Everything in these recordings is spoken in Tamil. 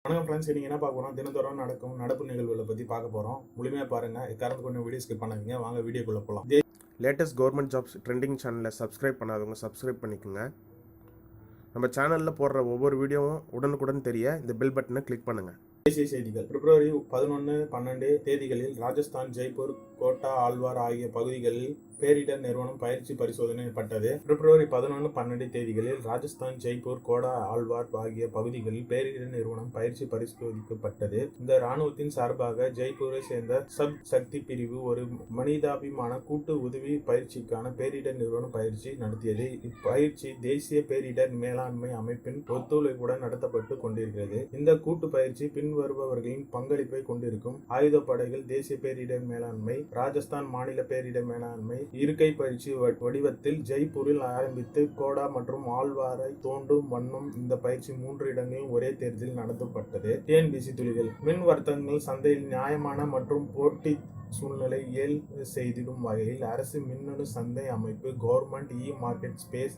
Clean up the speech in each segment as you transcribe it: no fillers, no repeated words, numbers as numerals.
வணக்கம் ஃப்ரெண்ட்ஸ், நீங்கள் என்ன பார்க்க போகிறோம்? தினந்தோறும் நடக்கும் நடப்பு நிகழ்வுகளை பற்றி பார்க்க போகிறோம். முழுமையாக பாருங்கள். இக்காரணத்துக்கு கொஞ்சம் வீடியோ ஸ்கிப் பண்ணாதீங்க. வாங்க வீடியோக்குள்ளே போகலாம். லேட்டஸ்ட் கவர்மெண்ட் ஜாப்ஸ் ட்ரெண்டிங் சேனலை சப்ஸ்கிரைப் பண்ணாதவங்க சப்ஸ்கிரைப் பண்ணிக்கோங்க. நம்ம சேனலில் போடுற ஒவ்வொரு வீடியோவும் உடனுக்குடன் தெரிய இந்த பெல் பட்டனை கிளிக் பண்ணுங்கள். தேசிய செய்திகள். பிப்ரவரி 11, 12 தேதிகளில் ராஜஸ்தான், ஜெய்ப்பூர், கோட்டா, ஆழ்வார் ஆகிய பகுதிகளில் பேரிடர் நிறுவனம் பயிற்சி பரிசோதனைப்பட்டது. பிப்ரவரி 11, 12 தேதிகளில் ராஜஸ்தான், ஜெய்ப்பூர், கோடா, ஆழ்வார் ஆகிய பகுதிகளில் பேரிடர் நிறுவனம் பயிற்சி பரிசோதிக்கப்பட்டது. இந்த ராணுவத்தின் சார்பாக ஜெய்ப்பூரை சேர்ந்த சப் சக்தி பிரிவு ஒரு மனிதாபிமான கூட்டு உதவி பயிற்சிக்கான பேரிடர் நிறுவனம் பயிற்சி நடத்தியது. இப்பயிற்சி தேசிய பேரிடர் மேலாண்மை அமைப்பின் ஒத்துழைப்புடன் நடத்தப்பட்டு கொண்டிருக்கிறது. இந்த கூட்டு பயிற்சி பின்வருபவர்களின் பங்களிப்பை கொண்டிருக்கும்: ஆயுதப்படைகள், தேசிய பேரிடர் மேலாண்மை, ராஜஸ்தான் மாநில பேரிடர் மேலாண்மை. இருக்கை பயிற்சி வடிவத்தில் ஜெய்ப்பூரில் ஆரம்பித்து கோடா மற்றும் ஆழ்வாரை தோண்டும் வண்ணம் இந்த பயிற்சி 3 இடங்களில் ஒரே தேர்தலில் நடத்தப்பட்டது. டிஎன்பிசி துளிகள். மின் வர்த்தகங்கள் சந்தையில் நியாயமான மற்றும் போட்டி சூழ்நிலை செய்திடும் வகையில் அரசு மின்னணு சந்தை அமைப்பு கவர்மெண்ட் மார்க்கெட் ஸ்பேஸ்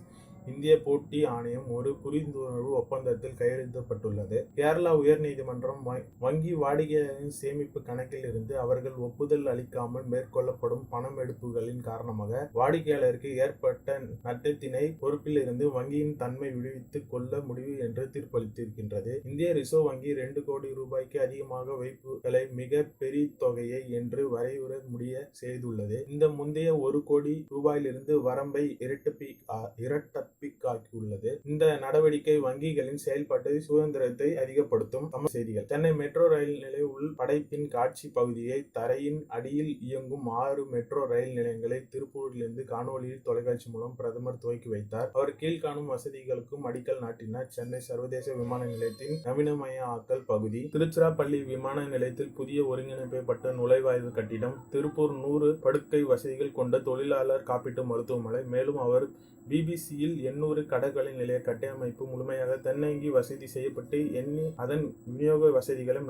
இந்திய போட்டி ஆணையம் ஒரு புரிந்துணர்வு ஒப்பந்தத்தில் கையெழுத்திடப்பட்டுள்ளது. கேரளா உயர்நீதிமன்றம் வங்கி வாடிக்கையாளரின் சேமிப்பு கணக்கில் இருந்து அவர்கள் ஒப்புதல் அளிக்காமல் மேற்கொள்ளப்படும் பணம் எடுப்புகளின் காரணமாக வாடிக்கையாளருக்கு ஏற்பட்ட நட்டத்தினை பொறுப்பில் இருந்து வங்கியின் தன்மை விடுவித்துக் கொள்ள முடிவு என்று தீர்ப்பளித்திருக்கின்றது. இந்திய ரிசர்வ் வங்கி 2 கோடி ரூபாய்க்கு அதிகமாக வைப்புகளை மிக பெரிய தொகையை என்று வரையுற முடிய செய்துள்ளது. இந்த முந்தைய 1 கோடி ரூபாயிலிருந்து வரம்பை இரட்டிப்பாக்கியுள்ளது. இந்த நடவடிக்கை வங்கிகளின் செயல்பாட்டு சுதந்திரத்தை அதிகப்படுத்தும். செய்திகள். சென்னை மெட்ரோ ரயில் நிலைய உள் படைப்பின் காட்சி பகுதியை தரையின் அடியில் இயங்கும் 6 மெட்ரோ ரயில் நிலையங்களை திருப்பூரிலிருந்து காணொலியில் தொலைக்காட்சி மூலம் பிரதமர் துவக்கி வைத்தார். அவர் கீழ்காணும் வசதிகளுக்கும் அடிக்கல் நாட்டினார். சென்னை சர்வதேச விமான நிலையத்தின் நவீனமயமாக்கல் பகுதி, திருச்சிராப்பள்ளி விமான நிலையத்தில் புதிய ஒருங்கிணைக்கப்பட்ட நுழைவாய்வு கட்டிடம், திருப்பூர் 100 படுக்கை வசதிகள் கொண்ட தொழிலாளர் காப்பீட்டு மருத்துவமனை. மேலும் அவர் பிபிசியில் 800 கடற்கரை நிலைய கட்டமைப்பு முழுமையாக தன்னங்கி வசதி செய்யப்பட்டு அதன் விநியோக வசதிகளும்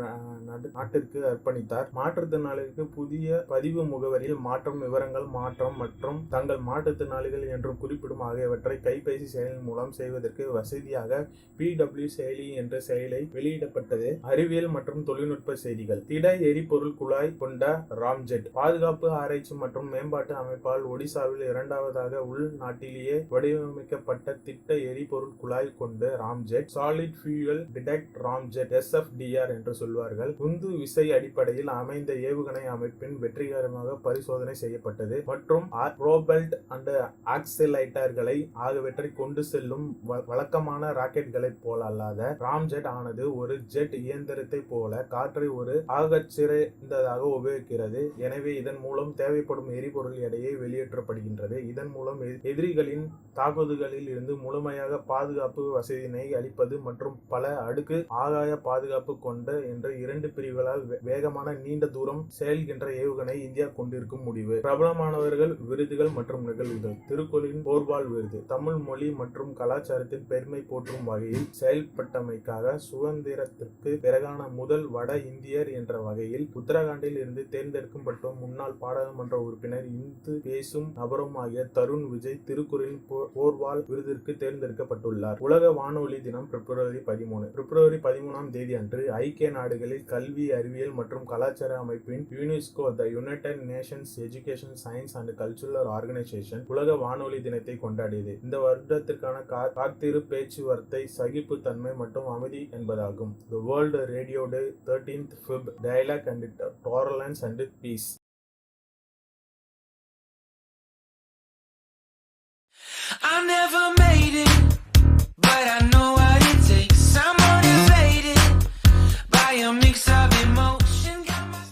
நாட்டிற்கு அர்ப்பணித்தார். மாற்றுத்திறனாளிகளுக்கு புதிய பதிவு முகவரியில் மாற்றம், விவரங்கள் மாற்றம் மற்றும் தங்கள் மாற்றுத்திறனாளிகள் என்றும் குறிப்பிடும் ஆகியவற்றை கைபேசி செயலின் மூலம் செய்வதற்கு வசதியாக PW செயலி என்ற செயலை வெளியிடப்பட்டது. அறிவியல் மற்றும் தொழில்நுட்ப செய்திகள். திட எரிபொருள் குழாய் கொண்ட ராம்ஜெட். பாதுகாப்பு ஆராய்ச்சி மற்றும் மேம்பாட்டு அமைப்பால் ஒடிசாவில் 2வதாக உள்நாட்டிலேயே வடிவமைக்கப்பட்ட திட்ட எரிபொருள் குழாய் கொண்டு ramjet, solid fuel detect ramjet, SFDR என்று சொல்வார்கள், உந்து விசை அடிப்படையில் அமைந்த ஏவுகணை அமைப்பின் வெற்றிகரமாக பரிசோதனை செய்யப்பட்டது மற்றும் ப்ரோபெல்ட் அண்ட் ஆக்சிலைட்டர்களை ஆகியவற்றை கொண்டு செல்லும் வழக்கமான ராக்கெட்களை போல அல்லாத ராம்ஜெட் ஆனது ஒரு ஜெட் இயந்திரத்தை போல காற்றை ஒரு ஆகச்சிறந்ததாக உபயோகிக்கிறது. எனவே இதன் மூலம் தேவைப்படும் எரிபொருள் எடையை வெளியேற்றப்படுகின்றது. இதன் மூலம் எதிரிகளின் தாக்குதல்களில் இருந்து முழுமையாக பாதுகாப்பு வசதியினை அளிப்பது மற்றும் பல அடுக்கு ஆகாய பாதுகாப்பு கொண்ட என்ற 2 பிரிவுகளால் வேகமான நீண்ட தூரம் செயல்கின்ற ஏவுகணை இந்தியா கொண்டிருக்கும் முடிவு. பிரபலமானவர்கள், விருதுகள் மற்றும் நிகழ்வுகள். திருக்குறளின் போர்வால் விருது. தமிழ் மொழி மற்றும் கலாச்சாரத்தின் பெருமை போற்றும் வகையில் செயல்பட்டமைக்காக சுதந்திரத்திற்கு பிறகான முதல் வட இந்தியர் என்ற வகையில் உத்தரகாண்டில் இருந்து தேர்ந்தெடுக்கப்பட்ட முன்னாள் பாராளுமன்ற உறுப்பினர், இந்து பேசும் நபரும் ஆகிய தருண் விஜய் திருக்குறளின் போர்வால் விருதிற்கு தேர்ந்தெடுக்கப்பட்டுள்ளார். உலக வானொலி தினம் பிப்ரவரி 13. பிப்ரவரி 13ஆம் தேதி அன்று ஐக்கிய நாடுகளில் கல்வி, அறிவியல் மற்றும் கலாச்சார அமைப்பின் UNESCO, the United Nations education, science and cultural organisation உலக வானொலி தினத்தை கொண்டாடியது. இந்த வருடத்திற்கான காத்திரு பேச்சுவார்த்தை, சகிப்பு தன்மை மற்றும் அமைதி என்பதாகும். The World Radio Day 13th Feb. Dialogue and Tolerance and Peace. I never